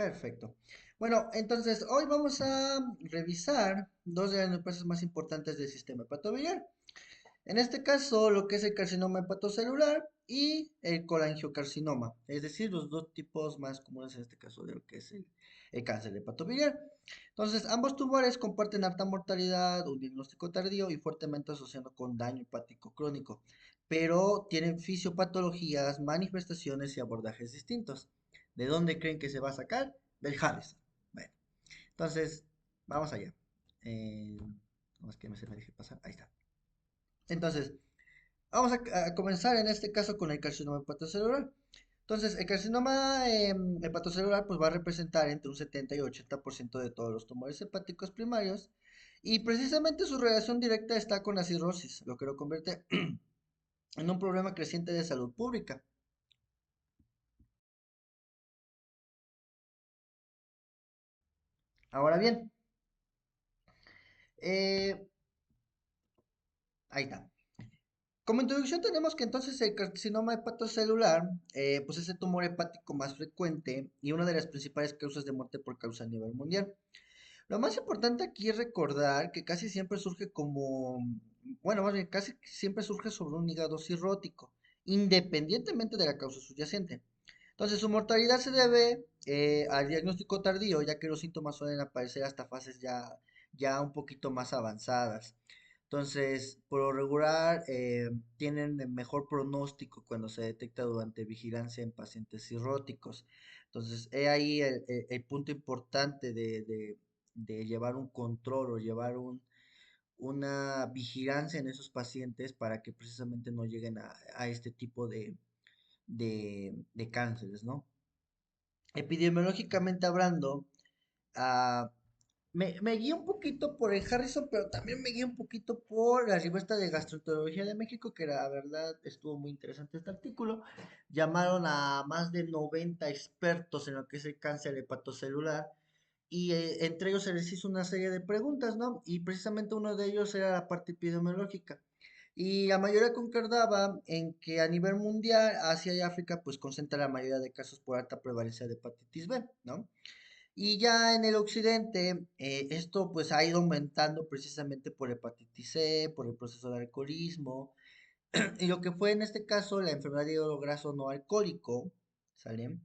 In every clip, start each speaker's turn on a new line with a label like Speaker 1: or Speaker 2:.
Speaker 1: Perfecto. Bueno, entonces hoy vamos a revisar dos de las neoplasias más importantes del sistema hepatobiliar. En este caso, lo que es el carcinoma hepatocelular y el colangiocarcinoma, es decir, los dos tipos más comunes en este caso de lo que es el cáncer hepatobiliar. Entonces, ambos tumores comparten alta mortalidad, un diagnóstico tardío y fuertemente asociado con daño hepático crónico, pero tienen fisiopatologías, manifestaciones y abordajes distintos. ¿De dónde creen que se va a sacar? Del Harrison. Bueno, entonces, vamos allá. No es que se me deje pasar. Ahí está. Entonces, vamos a comenzar en este caso con el carcinoma hepatocelular. Entonces, el carcinoma hepatocelular pues va a representar entre un 70 y 80% de todos los tumores hepáticos primarios y precisamente su relación directa está con la cirrosis, lo que lo convierte en un problema creciente de salud pública. Ahora bien, eh, ahí está. Como introducción tenemos que entonces el carcinoma hepatocelular pues es el tumor hepático más frecuente y una de las principales causas de muerte por causa a nivel mundial. Lo más importante aquí es recordar que casi siempre surge como, bueno, más bien casi siempre surge sobre un hígado cirrótico, independientemente de la causa subyacente. Entonces, su mortalidad se debe al diagnóstico tardío, ya que los síntomas suelen aparecer hasta fases ya un poquito más avanzadas. Entonces, por lo regular, tienen mejor pronóstico cuando se detecta durante vigilancia en pacientes cirróticos. Entonces, he ahí el punto importante de llevar un control o llevar una vigilancia en esos pacientes para que precisamente no lleguen a este tipo de cánceres, ¿no? Epidemiológicamente hablando, ah, me guío un poquito por el Harrison, pero también me guío un poquito por la revista de Gastroenterología de México, que la verdad estuvo muy interesante este artículo. Llamaron a más de 90 expertos en lo que es el cáncer hepatocelular y entre ellos se les hizo una serie de preguntas, ¿no? Y precisamente uno de ellos era la parte epidemiológica. Y la mayoría concordaba en que a nivel mundial, Asia y África, pues concentra la mayoría de casos por alta prevalencia de hepatitis B, ¿no? Y ya en el occidente, esto pues ha ido aumentando precisamente por hepatitis C, por el proceso de alcoholismo, y lo que fue en este caso la enfermedad de hígado graso no alcohólico, ¿sale?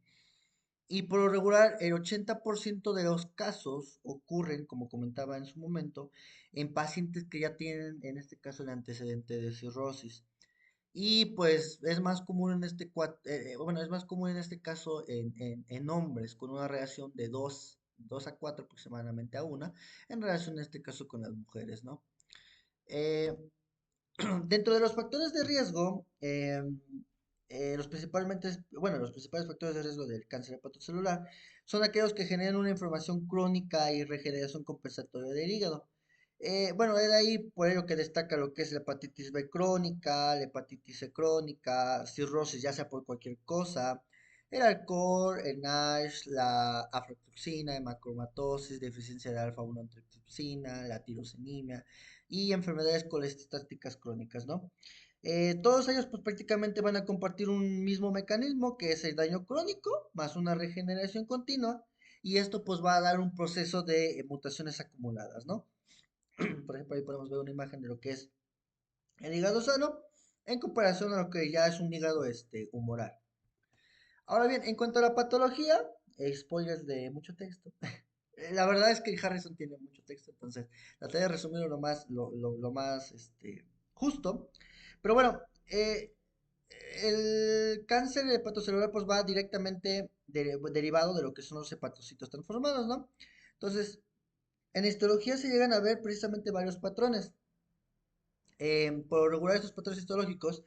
Speaker 1: Y por lo regular, el 80% de los casos ocurren, como comentaba en su momento, en pacientes que ya tienen, en este caso, el antecedente de cirrosis. Y pues es más común en bueno, es más común en este caso en hombres, con una reacción de 2 a 4 aproximadamente a una, en relación en este caso con las mujeres, ¿no? Eh, Dentro de los factores de riesgo, los principales factores de riesgo del cáncer hepatocelular son aquellos que generan una inflamación crónica y regeneración compensatoria del hígado. Bueno, es de ahí por ello que destaca lo que es la hepatitis B crónica, la hepatitis C crónica, cirrosis, ya sea por cualquier cosa, el alcohol, el NASH, la aflatoxina, hemocromatosis, deficiencia de alfa-1 antitrypsina, la tirosinemia y enfermedades colestáticas crónicas, ¿no? Todos ellos pues prácticamente van a compartir un mismo mecanismo que es el daño crónico más una regeneración continua y esto pues va a dar un proceso de mutaciones acumuladas, ¿no? Por ejemplo, ahí podemos ver una imagen de lo que es el hígado sano en comparación a lo que ya es un hígado humoral. Ahora bien, en cuanto a la patología, spoilers de mucho texto. La verdad es que el Harrison tiene mucho texto, entonces traté de resumirlo lo más justo. Pero bueno, el cáncer hepatocelular pues va directamente derivado de lo que son los hepatocitos transformados, ¿no? Entonces, en histología se llegan a ver precisamente varios patrones. Por lo regular, estos patrones histológicos,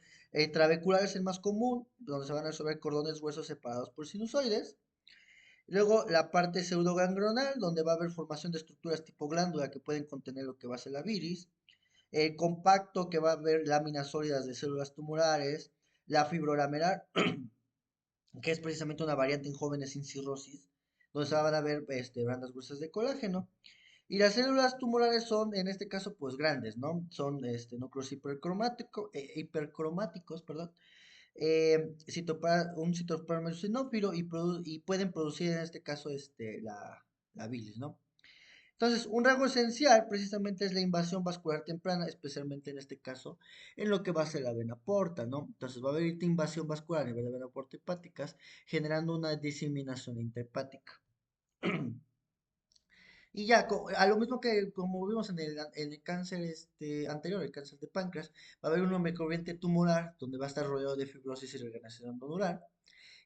Speaker 1: trabecular es el más común, donde se van a resolver cordones huesos separados por sinusoides. Luego la parte pseudogangrenal, donde va a haber formación de estructuras tipo glándula que pueden contener lo que va a ser la viris. El compacto, que va a haber láminas sólidas de células tumorales. La fibrolamelar, que es precisamente una variante en jóvenes sin cirrosis, donde se van a ver bandas gruesas de colágeno. Y las células tumorales son, en este caso, pues grandes, ¿no? Son núcleos hipercromáticos, perdón, un citoplasma eosinófilo y pueden producir en este caso la bilis, ¿no? Entonces, un rasgo esencial precisamente es la invasión vascular temprana, especialmente en este caso, en lo que va a ser la vena porta, ¿no? Entonces, va a haber esta invasión vascular a nivel de vena porta hepáticas, generando una diseminación intrahepática. Y ya, a lo mismo que como vimos en el cáncer anterior, el cáncer de páncreas, va a haber una microambiente tumoral donde va a estar rodeado de fibrosis y regeneración nodular.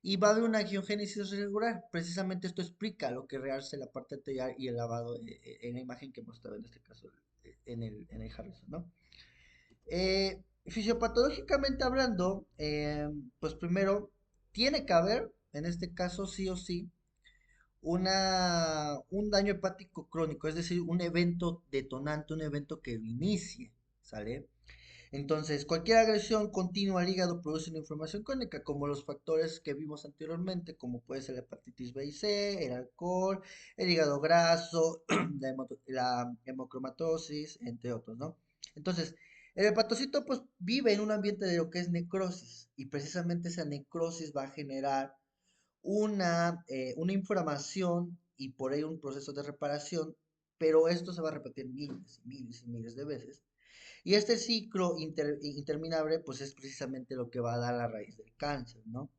Speaker 1: Y va a haber una angiogénesis irregular. Precisamente esto explica lo que realce la parte arterial y el lavado en la imagen que mostraba en este caso en el Harrison, ¿no? Fisiopatológicamente hablando, pues primero, tiene que haber, en este caso sí o sí, un daño hepático crónico, es decir, un evento detonante, un evento que lo inicie, ¿sale? Entonces, cualquier agresión continua al hígado produce una inflamación crónica, como los factores que vimos anteriormente, como puede ser la hepatitis B y C, el alcohol, el hígado graso, la hemocromatosis, entre otros, ¿no? Entonces, el hepatocito pues vive en un ambiente de lo que es necrosis y precisamente esa necrosis va a generar una inflamación y por ahí un proceso de reparación, pero esto se va a repetir miles y miles y miles de veces. Y este ciclo interminable, pues es precisamente lo que va a dar la raíz del cáncer, ¿no?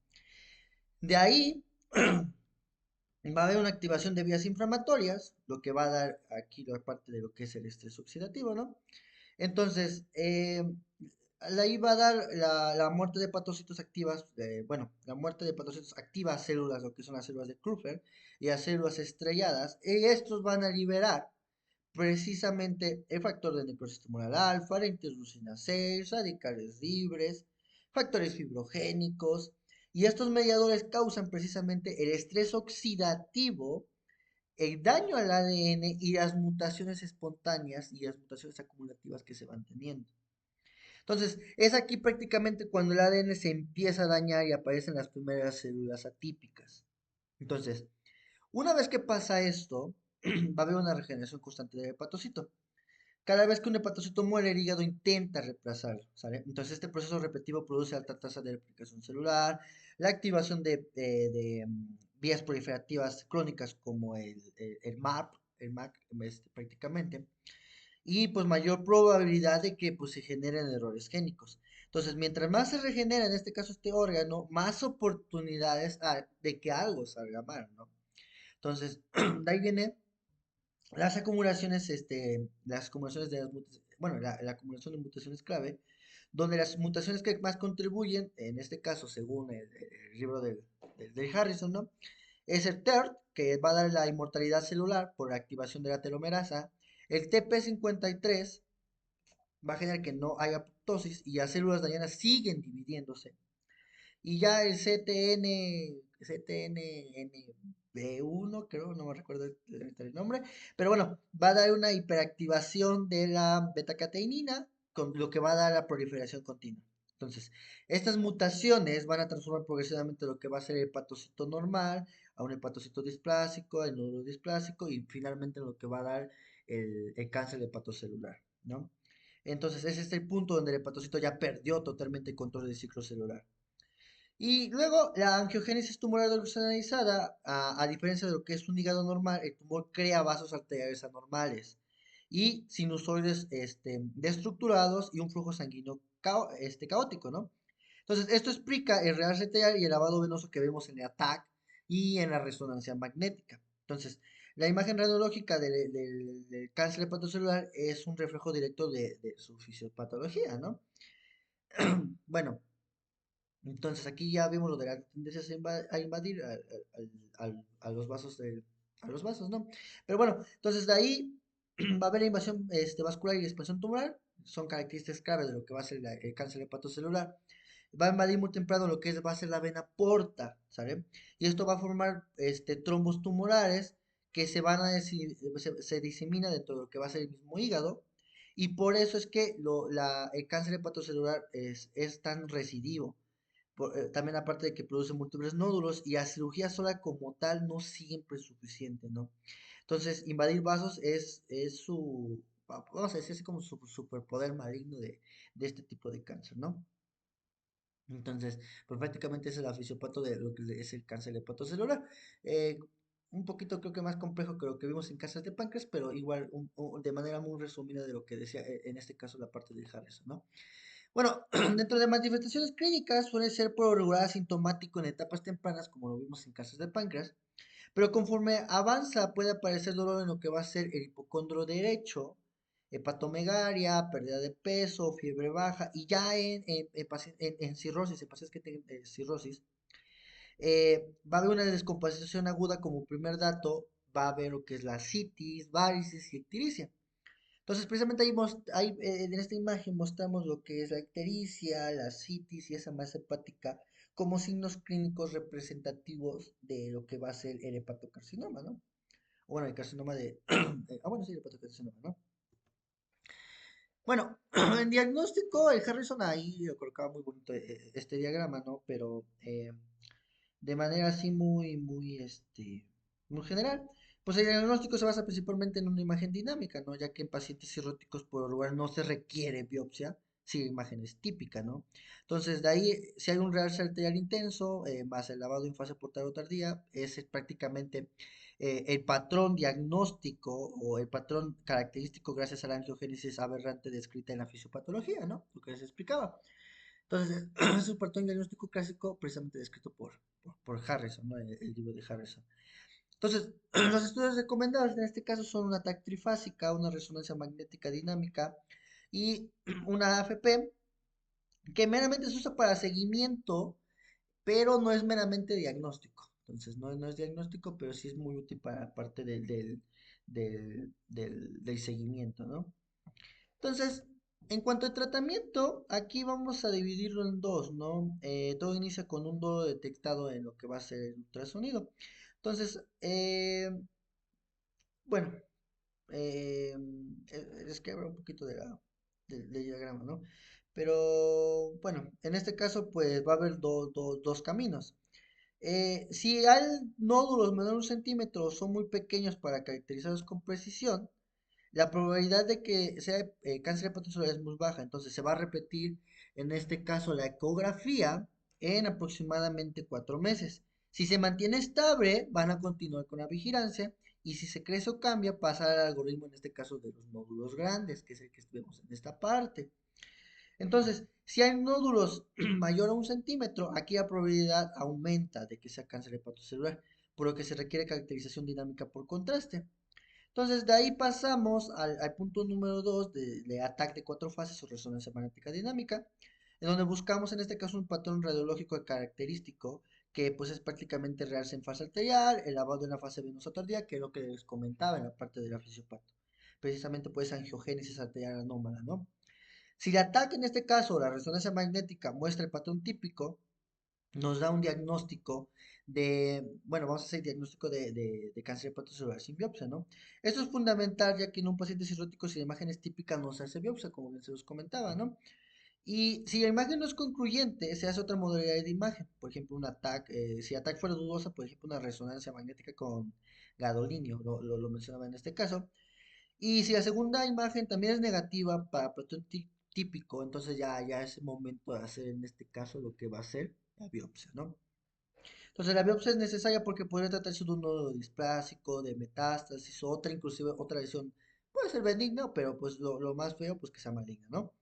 Speaker 1: De ahí va a haber una activación de vías inflamatorias, lo que va a dar aquí la parte de lo que es el estrés oxidativo, ¿no? Entonces, ahí va a dar la muerte de hepatocitos activas, bueno, la muerte de hepatocitos activa a células, lo que son las células de Kupffer, y a células estrelladas, y estos van a liberar precisamente el factor de necrosis tumoral alfa, la interleucina 6, radicales libres, factores fibrogénicos, y estos mediadores causan precisamente el estrés oxidativo, el daño al ADN y las mutaciones espontáneas y las mutaciones acumulativas que se van teniendo. Entonces, es aquí prácticamente cuando el ADN se empieza a dañar y aparecen las primeras células atípicas. Entonces, una vez que pasa esto, va a haber una regeneración constante del hepatocito. Cada vez que un hepatocito muere, el hígado intenta reemplazarlo, ¿sale? Entonces, este proceso repetitivo produce alta tasa de replicación celular, la activación de vías proliferativas crónicas como el MAP, prácticamente, y pues mayor probabilidad de que pues se generen errores génicos. Entonces, mientras más se regenera, en este caso este órgano, más oportunidades hay de que algo salga mal, ¿no? Entonces, de ahí viene las acumulaciones bueno, la acumulación de mutaciones clave, donde las mutaciones que más contribuyen, en este caso, según el libro del Harrison, ¿no? Es el TERT, que va a dar la inmortalidad celular por la activación de la telomerasa. El TP53 va a generar que no haya apoptosis y las células dañanas siguen dividiéndose. Y ya el CTNNB1, creo, no me recuerdo el nombre, pero bueno, va a dar una hiperactivación de la betacateínina, con lo que va a dar la proliferación continua. Entonces, estas mutaciones van a transformar progresivamente lo que va a ser el hepatocito normal a un hepatocito displásico, el nódulo displásico y finalmente lo que va a dar el cáncer hepatocelular, ¿no? Entonces, ese es el punto donde el hepatocito ya perdió totalmente el control del ciclo celular. Y luego la angiogénesis tumoral organizada, a diferencia de lo que es un hígado normal, el tumor crea vasos arteriales anormales y sinusoides destructurados y un flujo sanguíneo caótico, ¿no? Entonces, esto explica el real arterial y el lavado venoso que vemos en el ATAC y en la resonancia magnética. Entonces, la imagen radiológica del cáncer hepatocelular es un reflejo directo de su fisiopatología, ¿no? Bueno, entonces aquí ya vimos lo de las tendencias a invadir a los vasos a los vasos, ¿no? Pero bueno, entonces de ahí va a haber invasión vascular y expansión tumoral, son características claves de lo que va a ser el cáncer hepatocelular. Va a invadir muy temprano lo que va a ser la vena porta, ¿sale? Y esto va a formar trombos tumorales que se disemina dentro de lo que va a ser el mismo hígado. Y por eso es que el cáncer hepatocelular es tan recidivo también aparte de que produce múltiples nódulos y la cirugía sola como tal no siempre es suficiente, ¿no? Entonces, invadir vasos es vamos a decir así como su superpoder maligno de este tipo de cáncer, ¿no? Entonces, pues prácticamente es el fisiopato de lo que es el cáncer hepatocelular. Eh, un poquito creo que más complejo que lo que vimos en cáncer de páncreas, pero igual de manera muy resumida de lo que decía en este caso la parte de Harrison, ¿no? Bueno, dentro de manifestaciones clínicas suele ser por lo regular asintomático en etapas tempranas, como lo vimos en cáncer de páncreas, pero conforme avanza puede aparecer dolor en lo que va a ser el hipocondro derecho, hepatomegalia, pérdida de peso, fiebre baja, y ya en cirrosis, en pacientes que tienen cirrosis, va a haber una descompensación aguda como primer dato, va a haber lo que es la citis, varices y ictericia. Entonces, precisamente en esta imagen mostramos lo que es la ictericia, la citis y esa masa hepática como signos clínicos representativos de lo que va a ser el hepatocarcinoma, ¿no? O bueno, el carcinoma de... bueno, sí, el hepatocarcinoma, ¿no? Bueno, en diagnóstico, el Harrison ahí lo colocaba muy bonito este diagrama, ¿no? Pero de manera así muy general. Pues el diagnóstico se basa principalmente en una imagen dinámica, ¿no? Ya que en pacientes cirróticos por lo regular no se requiere biopsia, si la imagen es típica, ¿no? Entonces, de ahí, si hay un realce arterial intenso, más el lavado en fase portal o tardía, ese es prácticamente el patrón diagnóstico o el patrón característico gracias a la angiogénesis aberrante descrita en la fisiopatología, ¿no? Lo que les explicaba. Entonces, es un patrón diagnóstico clásico precisamente descrito por Harrison, ¿no? El libro de Harrison. Entonces, los estudios recomendados en este caso son una TAC trifásica, una resonancia magnética dinámica y una AFP, que meramente se usa para seguimiento, pero no es meramente diagnóstico. Entonces, no es diagnóstico, pero sí es muy útil para parte del seguimiento, ¿no? Entonces, en cuanto al tratamiento, aquí vamos a dividirlo en dos, ¿no? Todo inicia con un dodo detectado en lo que va a ser el ultrasonido. Entonces, bueno, es que habla un poquito del diagrama, ¿no? Pero, bueno, en este caso, pues va a haber dos caminos. Si hay nódulos menor de 1 centímetro son muy pequeños para caracterizarlos con precisión, la probabilidad de que sea cáncer hepatocelular es muy baja, entonces se va a repetir en este caso la ecografía en aproximadamente 4 meses. Si se mantiene estable, van a continuar con la vigilancia y si se crece o cambia, pasa al algoritmo en este caso de los nódulos grandes, que es el que vemos en esta parte. Entonces, si hay nódulos mayor a 1 centímetro, aquí la probabilidad aumenta de que sea cáncer hepatocelular, por lo que se requiere caracterización dinámica por contraste. Entonces, de ahí pasamos al punto número 2 de ataque de 4 fases o resonancia magnética dinámica, en donde buscamos en este caso un patrón radiológico característico que pues es prácticamente realce en fase arterial, el lavado en la fase venosa tardía, que es lo que les comentaba en la parte de la fisiopato. Precisamente pues angiogénesis arterial anómala, ¿no? Si el ataque en este caso, la resonancia magnética, muestra el patrón típico, nos da un diagnóstico bueno, vamos a hacer diagnóstico de cáncer hepatocelular sin biopsia, ¿no? Esto es fundamental ya que en un paciente cirrótico si la imagen es típica no se hace biopsia, como bien se los comentaba, ¿no? Y si la imagen no es concluyente, se hace otra modalidad de imagen, por ejemplo, un ATAC, si ATAC fuera dudosa, por ejemplo, una resonancia magnética con gadolinio, lo mencionaba en este caso. Y si la segunda imagen también es negativa para patrón típico, entonces ya es el momento de hacer en este caso lo que va a ser la biopsia, ¿no? Entonces la biopsia es necesaria porque podría tratarse de un nodo displásico, de metástasis, o otra, inclusive otra lesión. Puede ser benigna, pero pues lo más feo, pues que sea maligna, ¿no?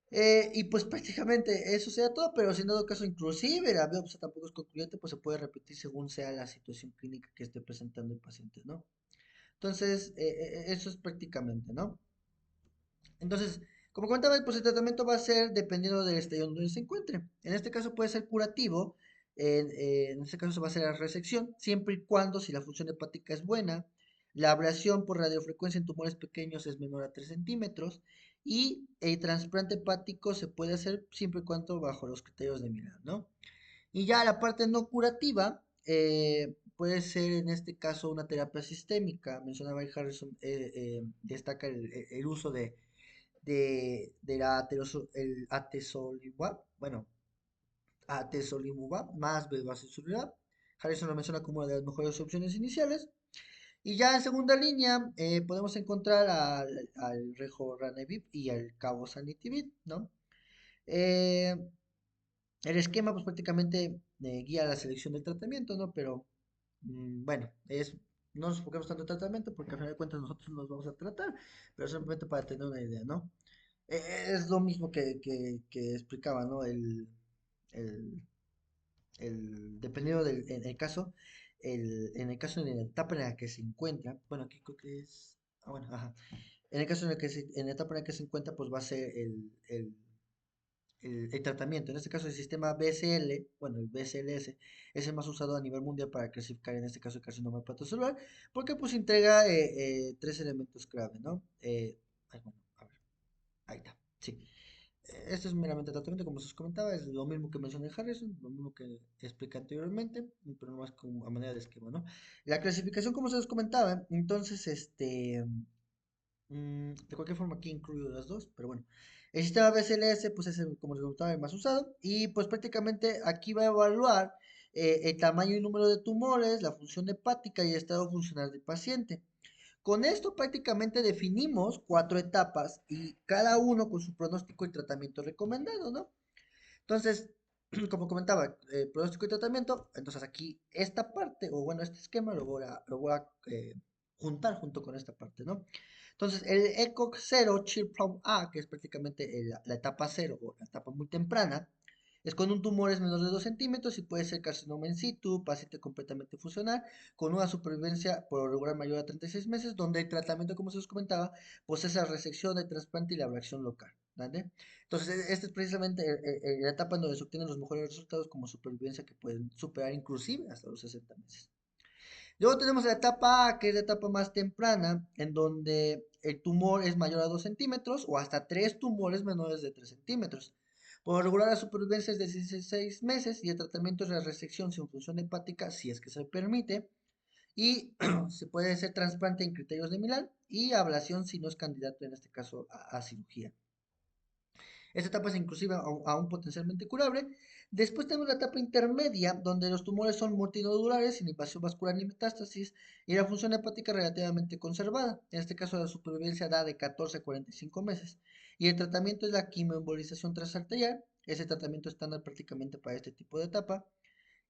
Speaker 1: Y pues prácticamente eso sea todo, pero si en dado caso inclusive la biopsia tampoco es concluyente, pues se puede repetir según sea la situación clínica que esté presentando el paciente, ¿no? Entonces, eso es prácticamente, ¿no? Entonces, como comentaba, pues el tratamiento va a ser dependiendo del estadio donde se encuentre. En este caso puede ser curativo, en este caso se va a hacer la resección, siempre y cuando, si la función hepática es buena, la ablación por radiofrecuencia en tumores pequeños es menor a 3 centímetros y el trasplante hepático se puede hacer siempre y cuando bajo los criterios de Milán, ¿no? Y ya la parte no curativa puede ser en este caso una terapia sistémica. Mencionaba el Harrison, destaca el uso de el atezolizumab, bueno, atezolizumab más bevacizumab. Harrison lo menciona como una de las mejores opciones iniciales. Y ya en segunda línea podemos encontrar al Rejoranevib y al Cabozanitibib, ¿no? Eh, El esquema, pues prácticamente guía la selección del tratamiento, ¿no? Pero bueno, no nos enfoquemos tanto en tratamiento porque al final de cuentas nosotros nos vamos a tratar, pero simplemente para tener una idea, ¿no? Es lo mismo que explicaba, ¿no? El, Dependiendo en el caso, en el caso, en la etapa en la que se encuentra, bueno, aquí creo que es, bueno, ajá. En el caso en la etapa en la que se encuentra, pues va a ser el tratamiento. En este caso, el sistema BSL, bueno, el BSLS, es el más usado a nivel mundial para clasificar, en este caso, el carcinoma hepatocelular, porque pues integra tres elementos clave, ¿no? Bueno, a ver, ahí está, sí. Esto es meramente tratamiento, como se os comentaba, es lo mismo que mencioné Harrison, lo mismo que expliqué anteriormente, pero no más como a manera de esquema, ¿no? La clasificación, como se os comentaba, entonces, de cualquier forma aquí incluyo las dos, pero bueno. El sistema BSLS, pues es el, como les comentaba, el más usado, y pues prácticamente aquí va a evaluar el tamaño y número de tumores, la función hepática y el estado funcional del paciente. Con esto prácticamente definimos cuatro etapas y cada uno con su pronóstico y tratamiento recomendado, ¿no? Entonces, como comentaba, pronóstico y tratamiento, entonces aquí esta parte, o bueno, este esquema lo voy a juntar junto con esta parte, ¿no? Entonces, el ECOG 0 Chill Problem A, que es prácticamente la etapa cero o la etapa muy temprana, es cuando un tumor es menos de 2 centímetros y puede ser carcinoma in situ, paciente completamente funcional, con una supervivencia por lo regular mayor a 36 meses, donde el tratamiento, como se os comentaba, pues es la resección, el trasplante y la ablación local, ¿vale? Entonces, esta es precisamente la etapa en donde se obtienen los mejores resultados como supervivencia que pueden superar inclusive hasta los 60 meses. Luego tenemos la etapa A, que es la etapa más temprana, en donde el tumor es mayor a 2 centímetros o hasta 3 tumores menores de 3 centímetros. Por lo regular, la supervivencia es de 16 meses y el tratamiento es la resección sin función hepática, si es que se permite. Y se puede hacer trasplante en criterios de Milán y ablación si no es candidato, en este caso, a cirugía. Esta etapa es inclusive aún potencialmente curable. Después tenemos la etapa intermedia, donde los tumores son multinodulares, sin invasión vascular ni metástasis, y la función hepática relativamente conservada. En este caso, la supervivencia da de 14 a 45 meses. Y el tratamiento es la quimioembolización transarterial. Es el tratamiento estándar prácticamente para este tipo de etapa.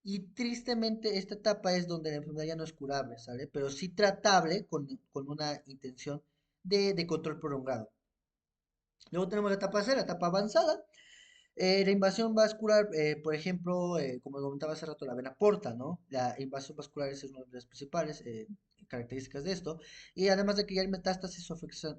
Speaker 1: Y tristemente, esta etapa es donde la enfermedad ya no es curable, ¿sale? Pero sí tratable con una intención de control prolongado. Luego tenemos la etapa C, la etapa avanzada. La invasión vascular, por ejemplo, como comentaba hace rato, la vena porta, ¿no? La invasión vascular es una de las principales características de esto. Y además de que ya hay metástasis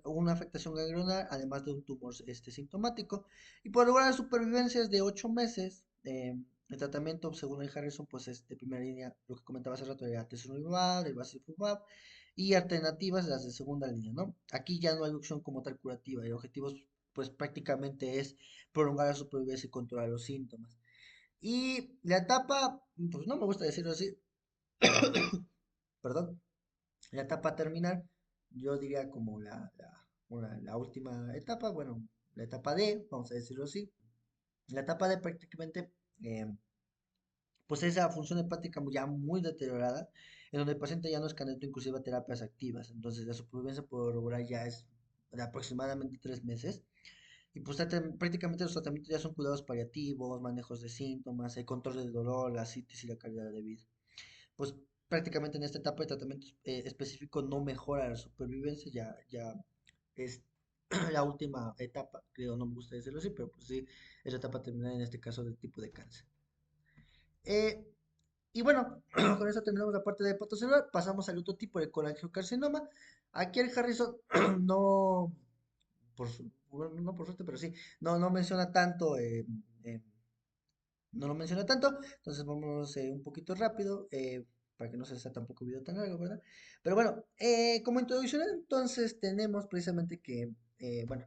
Speaker 1: o una afectación ganglionar, además de un tumor sintomático. Y por lograr supervivencias de 8 meses, el tratamiento, según el Harrison, pues es de primera línea, lo que comentaba hace rato, el atezolizumab, el bacillofumab, y alternativas las de segunda línea, ¿no? Aquí ya no hay opción como tal curativa. El objetivo, pues prácticamente es prolongar la supervivencia y controlar los síntomas. Y la etapa, pues no me gusta decirlo así, perdón, la etapa terminal, yo diría como la última etapa, bueno, la etapa D, vamos a decirlo así. La etapa D prácticamente, pues esa función hepática ya muy deteriorada, en donde el paciente ya no es candidato inclusive a terapias activas. Entonces la supervivencia por regular ya es de aproximadamente 3 meses. Y pues prácticamente los tratamientos ya son cuidados paliativos, manejos de síntomas, el control del dolor, la citis y la calidad de vida. Pues prácticamente en esta etapa de tratamiento específico no mejora la supervivencia, ya es la última etapa, creo, no me gusta decirlo así, pero pues sí, es la etapa terminal en este caso del tipo de cáncer. Eh, y bueno, con eso terminamos la parte de hepatocelular, pasamos al otro tipo de colangiocarcinoma. Aquí el Harrison no, bueno, no por suerte, pero sí, no menciona tanto, eh, no lo menciona tanto, entonces vamos un poquito rápido, para que no se sea tampoco video tan largo, ¿verdad? Pero bueno, como introducción, entonces tenemos precisamente que, bueno,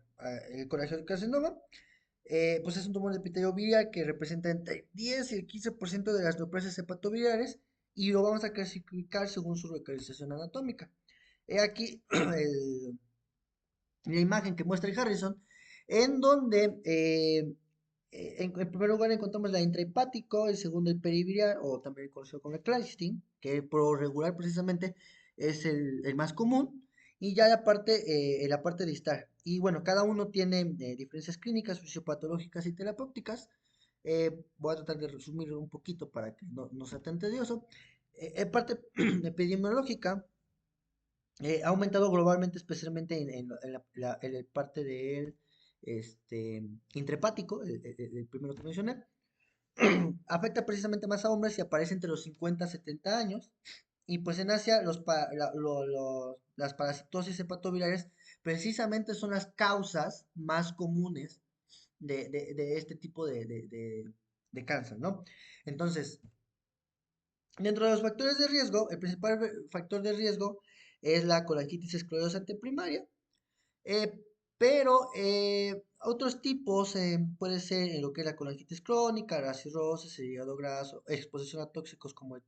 Speaker 1: el colangiocarcinoma, pues es un tumor de epitelio biliar que representa entre el 10 y el 15% de las neoplasias hepatobiliares y lo vamos a clasificar según su localización anatómica. He aquí la imagen que muestra el Harrison, en donde en primer lugar encontramos la intrahepático, el segundo el peribiliar, o también conocido como el clandestine, que por lo regular precisamente es el más común, y ya la parte distal. Y bueno, cada uno tiene diferencias clínicas, fisiopatológicas y terapéuticas. Voy a tratar de resumir un poquito para que no sea tan tedioso. En parte epidemiológica, ha aumentado globalmente, especialmente en la parte del este, intrahepático, el primero que mencioné. Afecta precisamente más a hombres y aparece entre los 50 a 70 años. Y pues en Asia las parasitosis hepatovirales precisamente son las causas más comunes de este tipo de cáncer, ¿no? Entonces, dentro de los factores de riesgo, el principal factor de riesgo es la colangitis esclerosante primaria, eh, pero otros tipos puede ser lo que es la colangitis crónica, la cirrosis, el hígado graso, exposición a tóxicos como el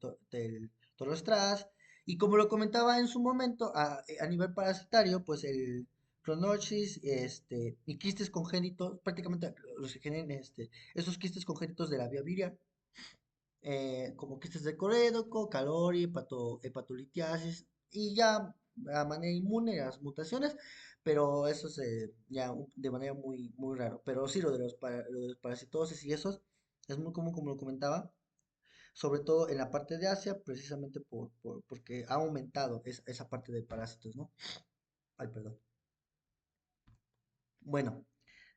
Speaker 1: torostras, y como lo comentaba en su momento, a nivel parasitario, pues el clonosis y quistes congénitos, prácticamente los que generen esos quistes congénitos de la vía biliar, como quistes de corédoco, calori, hepatolitiasis, y ya a manera inmune las mutaciones, pero eso es de manera muy raro. Pero sí, lo de los parasitosis y esos es muy común, como lo comentaba, sobre todo en la parte de Asia, precisamente porque ha aumentado esa parte de parásitos, ¿no? Ay, perdón. Bueno,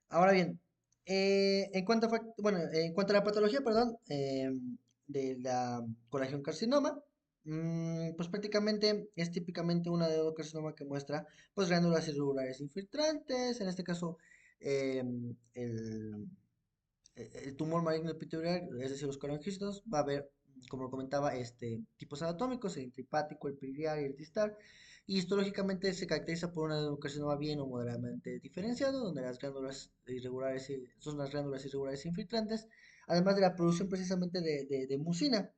Speaker 1: ahora bien, en cuanto a la patología, perdón, de la colangiocarcinoma, pues prácticamente es típicamente un adenocarcinoma que muestra pues glándulas irregulares infiltrantes, en este caso el, el tumor maligno pituitario, es decir, los colangiostos, va a haber, como lo comentaba, tipos anatómicos, el intrahepático, el biliar y el distal, y histológicamente se caracteriza por un adenocarcinoma bien o moderadamente diferenciado, donde las glándulas irregulares son las glándulas irregulares infiltrantes, además de la producción precisamente de mucina.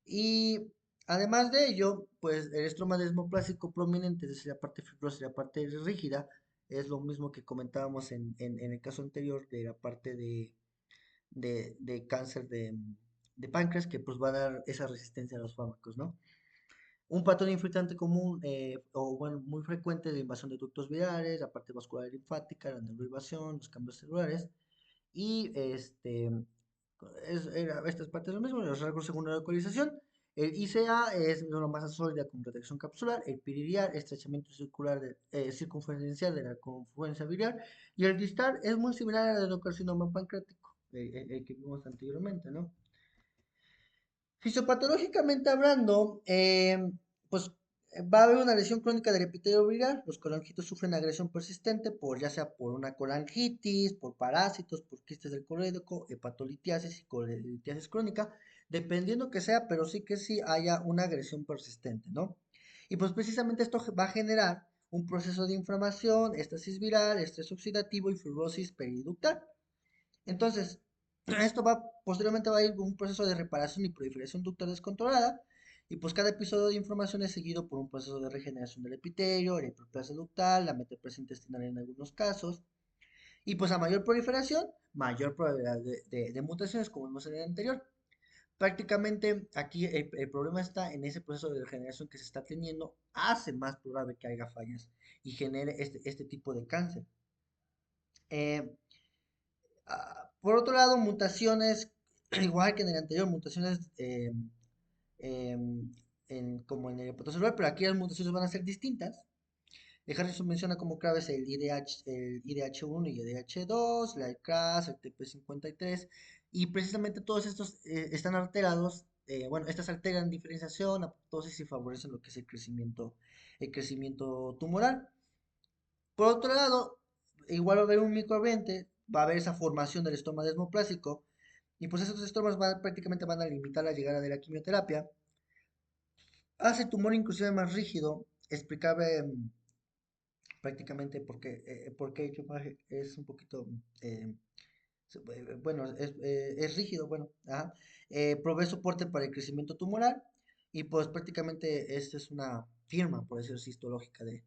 Speaker 1: Y además de ello, pues el estroma desmoplásico prominente, es decir, la parte fibrosa y la parte rígida, es lo mismo que comentábamos en el caso anterior de la parte de cáncer de páncreas, que pues va a dar esa resistencia a los fármacos, ¿no? Un patrón infiltrante común o bueno, muy frecuente es la invasión de ductos virales, la parte vascular linfática, la neuroinvasión, los cambios celulares y estas partes lo mismo, los rasgos según la localización. El ICA es una masa sólida con protección capsular, el piridial, estrechamiento circunferencial de la confluencia biliar, y el distal es muy similar al adenocarcinoma pancreático, el que vimos anteriormente, ¿no? Fisiopatológicamente hablando, pues va a haber una lesión crónica del epitelio biliar. Los colangitos sufren agresión persistente ya sea por una colangitis, por parásitos, por quistes del colédoco, hepatolitiasis y colelitiasis crónica, dependiendo que sea, pero sí que sí haya una agresión persistente, ¿no? Y pues precisamente esto va a generar un proceso de inflamación, estasis viral, estrés oxidativo y fibrosis periductal. Entonces, esto posteriormente va a ir un proceso de reparación y proliferación ductal descontrolada, y pues cada episodio de inflamación es seguido por un proceso de regeneración del epitelio, la hiperplasia ductal, la metaplasia intestinal en algunos casos, y pues a mayor proliferación, mayor probabilidad de mutaciones, como vimos en el anterior. Prácticamente aquí el problema está en ese proceso de regeneración que se está teniendo, hace más probable que haya fallas y genere este tipo de cáncer. Eh, por otro lado, mutaciones, igual que en el anterior, mutaciones em, como en el hepatocelular, pero aquí las mutaciones van a ser distintas. Harrison menciona como claves el IDH1 y el IDH2, la CRAS, el TP53, y precisamente todos estos están alterados, bueno, estas alteran diferenciación, apoptosis y favorecen lo que es el crecimiento tumoral. Por otro lado, igual va a haber un microambiente, va a haber esa formación del estoma desmoplásico, y pues esos estomas prácticamente van a limitar la llegada de la quimioterapia. Hace el tumor inclusive más rígido, explicable prácticamente porque el tumor es un poquito, bueno, es rígido, bueno, ajá, provee soporte para el crecimiento tumoral, y pues prácticamente esta es una firma, por decirlo así, histológica de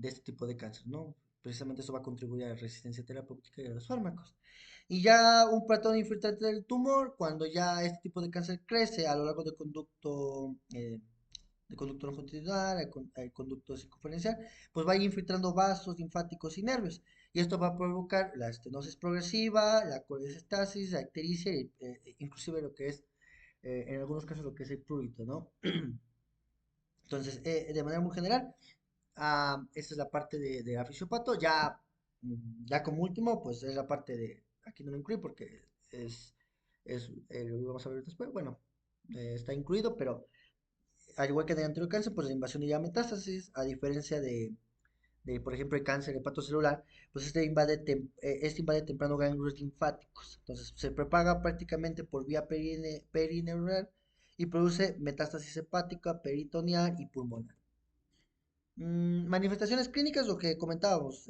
Speaker 1: este tipo de cáncer, ¿no? Precisamente eso va a contribuir a la resistencia terapéutica y a los fármacos. Y ya un patrón infiltrante del tumor, cuando ya este tipo de cáncer crece a lo largo del conducto de conducto longitudinal al conducto circunferencial, pues va a ir infiltrando vasos linfáticos y nervios. Y esto va a provocar la estenosis progresiva, la colestasis, la ictericia, y, inclusive lo que es, en algunos casos, lo que es el prurito, ¿no? Entonces, de manera muy general, esta es la parte de la fisiopato. Ya, ya como último, pues es la parte de, aquí no lo incluí porque lo vamos a ver después, bueno, está incluido, pero al igual que en el anterior cáncer, pues la invasión y la metástasis, a diferencia por ejemplo, el cáncer hepatocelular, pues este invade temprano ganglios linfáticos. Entonces, se propaga prácticamente por vía perineural y produce metástasis hepática, peritoneal y pulmonar. Manifestaciones clínicas, lo que comentábamos,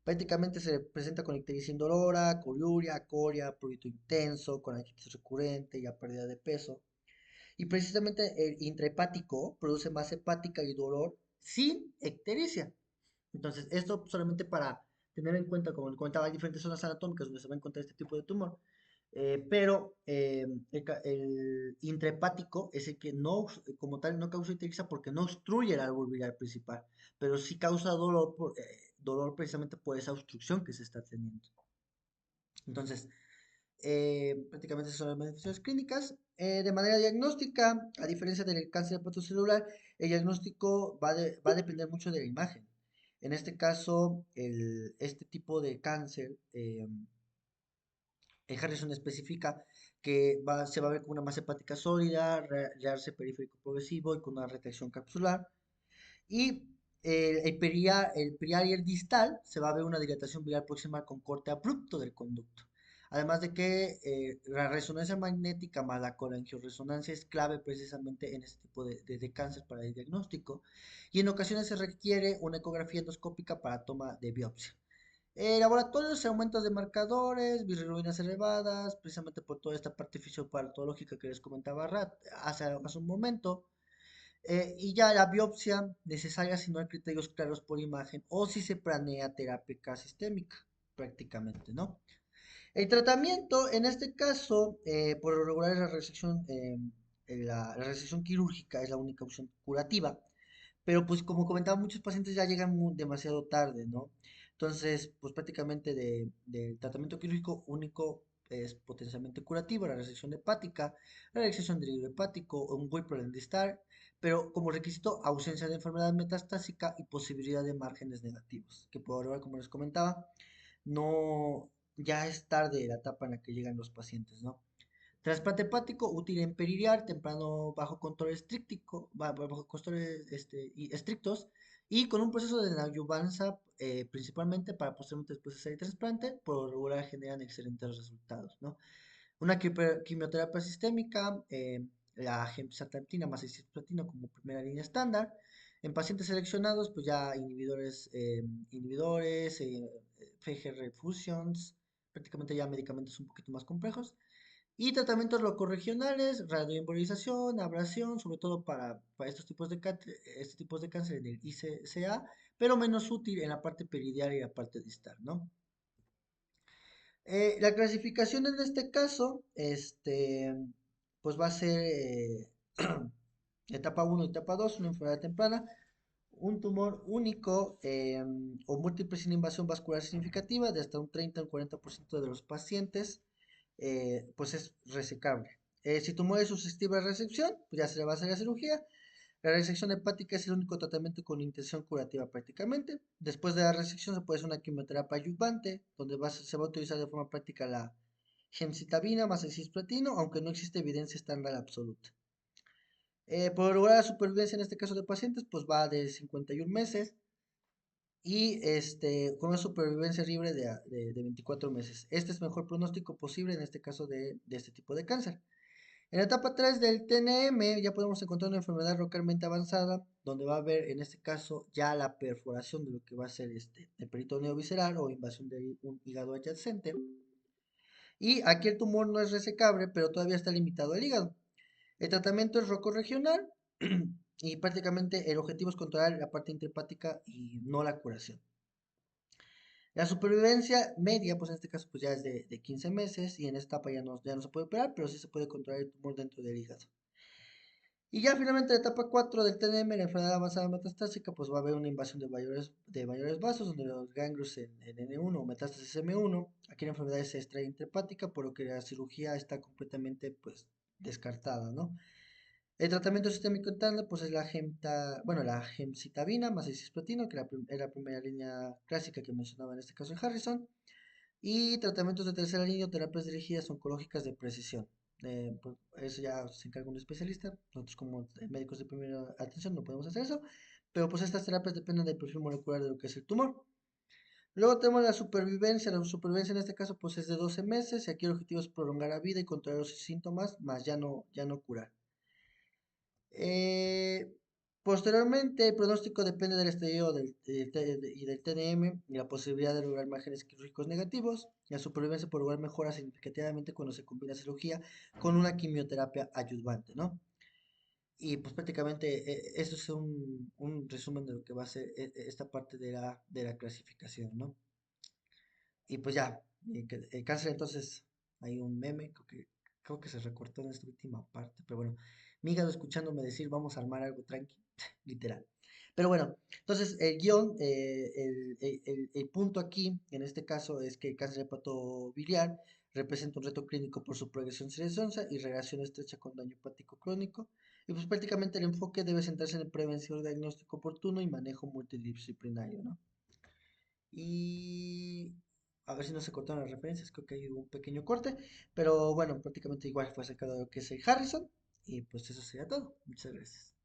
Speaker 1: prácticamente se presenta con ictericia indolora, coriuria, coria, prurito intenso, con coronaritis recurrente y a pérdida de peso. Y precisamente el intrahepático produce más hepática y dolor sin ictericia. Entonces, esto solamente para tener en cuenta, como comentaba, hay diferentes zonas anatómicas donde se va a encontrar este tipo de tumor. Pero el intrahepático es el que no, como tal, no causa ictericia porque no obstruye el árbol biliar principal, pero sí causa dolor, dolor precisamente por esa obstrucción que se está teniendo. Entonces, prácticamente esas son las manifestaciones clínicas. De manera diagnóstica, a diferencia del cáncer hepatocelular, el diagnóstico va a depender mucho de la imagen. En este caso, este tipo de cáncer, el Harrison especifica que se va a ver con una masa hepática sólida, realce periférico progresivo y con una retracción capsular. Y el perial y el distal se va a ver una dilatación biliar proximal con corte abrupto del conducto. Además de que la resonancia magnética más la colangioresonancia es clave precisamente en este tipo de cáncer para el diagnóstico. Y en ocasiones se requiere una ecografía endoscópica para toma de biopsia. Laboratorios, aumentos de marcadores, bilirrubinas elevadas, precisamente por toda esta parte fisiopatológica que les comentaba hace un momento. Y ya la biopsia necesaria si no hay criterios claros por imagen o si se planea terapia sistémica, prácticamente, ¿no? El tratamiento, en este caso, por lo regular es la resección quirúrgica es la única opción curativa, pero pues como comentaba, muchos pacientes ya llegan demasiado tarde, ¿no? Entonces, pues prácticamente del tratamiento quirúrgico único es potencialmente curativo, la resección hepática, la resección del hilo hepático, un Whipple distal, pero como requisito ausencia de enfermedad metastásica y posibilidad de márgenes negativos, que por ahora, como les comentaba, no, ya es tarde la etapa en la que llegan los pacientes, ¿no? Trasplante hepático útil en peririar, temprano bajo control bajo controles estrictos y con un proceso de adyuvanza principalmente para posteriormente después de hacer el trasplante, por lo regular generan excelentes resultados, ¿no? Una quimioterapia sistémica, la gemcitabina más cisplatina como primera línea estándar. En pacientes seleccionados, pues ya inhibidores, FGR fusions, prácticamente ya medicamentos un poquito más complejos. Y tratamientos locorregionales, radioembolización, abrasión, sobre todo para estos tipos de cáncer en el ICCA, pero menos útil en la parte peridial y la parte distal, ¿no? La clasificación en este caso, pues va a ser etapa 1 y etapa 2, una enfermedad temprana, un tumor único o múltiple sin invasión vascular significativa de hasta un 30 o 40% de los pacientes, pues es resecable. Si tumor es susceptible a resección, pues ya se le va a hacer la cirugía. La resección hepática es el único tratamiento con intención curativa prácticamente. Después de la resección se puede hacer una quimioterapia adyuvante, donde se va a utilizar de forma práctica la gemcitabina más el cisplatino, aunque no existe evidencia estándar absoluta. Por lograr la supervivencia en este caso de pacientes, pues va de 51 meses y con una supervivencia libre de 24 meses. Este es el mejor pronóstico posible en este caso de este tipo de cáncer. En la etapa 3 del TNM ya podemos encontrar una enfermedad localmente avanzada, donde va a haber en este caso ya la perforación de lo que va a ser el peritoneo visceral o invasión de un hígado adyacente. Y aquí el tumor no es resecable, pero todavía está limitado al hígado. El tratamiento es regional y prácticamente el objetivo es controlar la parte intrahepática y no la curación. La supervivencia media, pues en este caso pues ya es de 15 meses y en esta etapa ya no se puede operar, pero sí se puede controlar el tumor dentro del hígado. Y ya finalmente la etapa 4 del TNM, la enfermedad avanzada metastásica, pues va a haber una invasión de mayores vasos, donde los ganglios en N1 o metástasis M1, aquí la enfermedad es extra intrahepática, por lo que la cirugía está completamente pues descartada, ¿no? El tratamiento sistémico interno, pues es la gemcitabina más el cisplatina, que es la primera línea clásica que mencionaba en este caso en Harrison. Y tratamientos de tercera línea o terapias dirigidas oncológicas de precisión. Pues, eso ya se encarga un especialista. Nosotros como médicos de primera atención no podemos hacer eso. Pero pues estas terapias dependen del perfil molecular de lo que es el tumor. Luego tenemos la supervivencia. La supervivencia en este caso pues es de 12 meses. Y aquí el objetivo es prolongar la vida y controlar los síntomas, más ya no curar. Eh, Posteriormente, el pronóstico depende del estadio y del TNM y la posibilidad de lograr márgenes quirúrgicos negativos. La supervivencia por lograr mejora significativamente cuando se combina cirugía con una quimioterapia ayudante, ¿no? Y pues prácticamente eso es un resumen de lo que va a ser esta parte de la clasificación, ¿no? Y pues ya, el cáncer entonces hay un meme, creo que se recortó en esta última parte, pero bueno, mi hígado escuchándome decir vamos a armar algo tranqui, literal. Pero bueno, entonces el guión, el punto aquí, en este caso, es que el cáncer hepatobiliar representa un reto clínico por su progresión silenciosa y relación estrecha con daño hepático crónico. Y pues prácticamente el enfoque debe centrarse en prevención, diagnóstico oportuno y manejo multidisciplinario, ¿no? Y a ver si no se cortaron las referencias, creo que hay un pequeño corte, pero bueno, prácticamente igual fue sacado de lo que es el Harrison. Y pues eso sería todo. Muchas gracias.